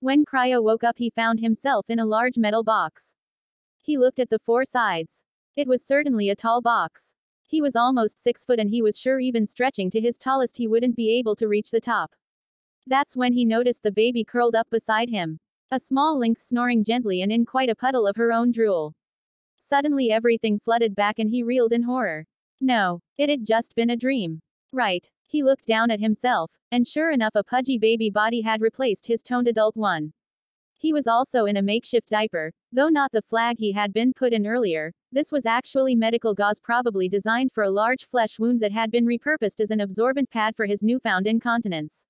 When Cryo woke up, he found himself in a large metal box. He looked at the four sides. It was certainly a tall box. He was almost 6 foot and he was sure even stretching to his tallest he wouldn't be able to reach the top. That's when he noticed the baby curled up beside him. A small lynx snoring gently and in quite a puddle of her own drool. Suddenly everything flooded back and he reeled in horror. No, it had just been a dream. Right. He looked down at himself, and sure enough a pudgy baby body had replaced his toned adult one. He was also in a makeshift diaper, though not the flag he had been put in earlier. This was actually medical gauze probably designed for a large flesh wound that had been repurposed as an absorbent pad for his newfound incontinence.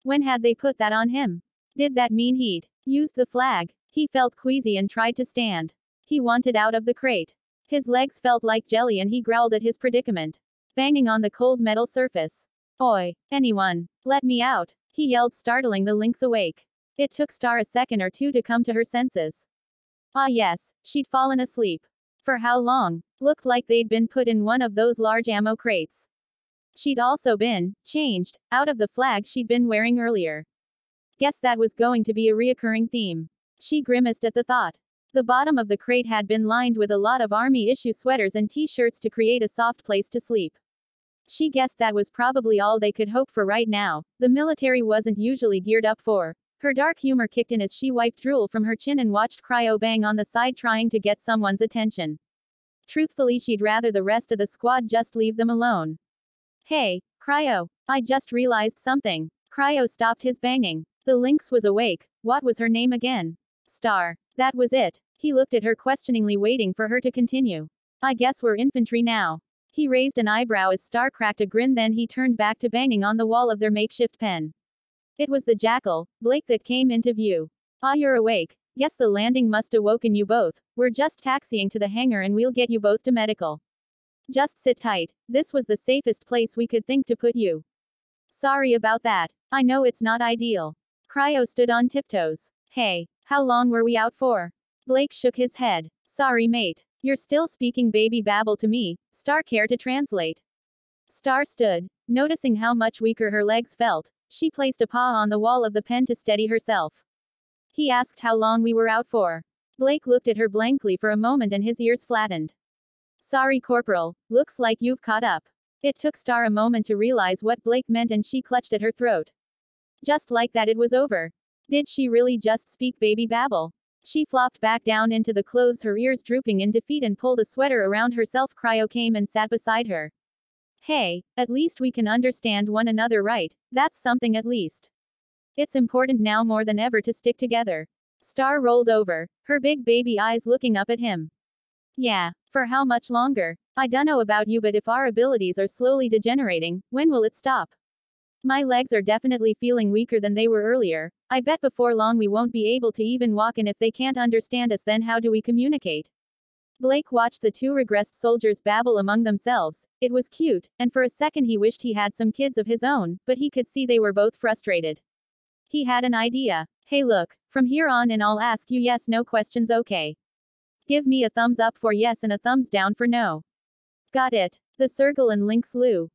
When had they put that on him? Did that mean he'd used the flag? He felt queasy and tried to stand. He wanted out of the crate. His legs felt like jelly and he growled at his predicament. Banging on the cold metal surface. Oi, anyone, let me out, he yelled, startling the lynx awake. It took Star a second or two to come to her senses. Ah yes, she'd fallen asleep. For how long? Looked like they'd been put in one of those large ammo crates. She'd also been changed out of the flag she'd been wearing earlier. Guess that was going to be a reoccurring theme. She grimaced at the thought. The bottom of the crate had been lined with a lot of army-issue sweaters and t-shirts to create a soft place to sleep. She guessed that was probably all they could hope for right now. The military wasn't usually geared up for. Her dark humor kicked in as she wiped drool from her chin and watched Cryo bang on the side trying to get someone's attention. Truthfully, she'd rather the rest of the squad just leave them alone. Hey, Cryo, I just realized something. Cryo stopped his banging. The lynx was awake. What was her name again? Star. That was it. He looked at her questioningly, waiting for her to continue. I guess we're infantry now. He raised an eyebrow as Star cracked a grin, then he turned back to banging on the wall of their makeshift pen. It was the jackal, Blake, that came into view. Ah, you're awake. Guess the landing must awoken you both. We're just taxiing to the hangar and we'll get you both to medical. Just sit tight. This was the safest place we could think to put you. Sorry about that. I know it's not ideal. Cryo stood on tiptoes. Hey, how long were we out for? Blake shook his head. Sorry mate. You're still speaking baby babble to me. Star, care to translate? Star stood. Noticing how much weaker her legs felt, she placed a paw on the wall of the pen to steady herself. He asked how long we were out for. Blake looked at her blankly for a moment and his ears flattened. Sorry Corporal, looks like you've caught up. It took Star a moment to realize what Blake meant and she clutched at her throat. Just like that it was over. Did she really just speak baby babble? She flopped back down into the clothes, her ears drooping in defeat, and pulled a sweater around herself. Cryo came and sat beside her. Hey, at least we can understand one another, right? That's something at least. It's important now more than ever to stick together. Star rolled over, her big baby eyes looking up at him. Yeah, for how much longer? I dunno about you, but if our abilities are slowly degenerating, when will it stop? My legs are definitely feeling weaker than they were earlier. I bet before long we won't be able to even walk, and if they can't understand us, then how do we communicate? Blake watched the two regressed soldiers babble among themselves. It was cute, and for a second he wished he had some kids of his own, but he could see they were both frustrated. He had an idea. Hey look, from here on in I'll ask you yes no questions, okay? Give me a thumbs up for yes and a thumbs down for no. Got it. The Circle and Lynx Lou.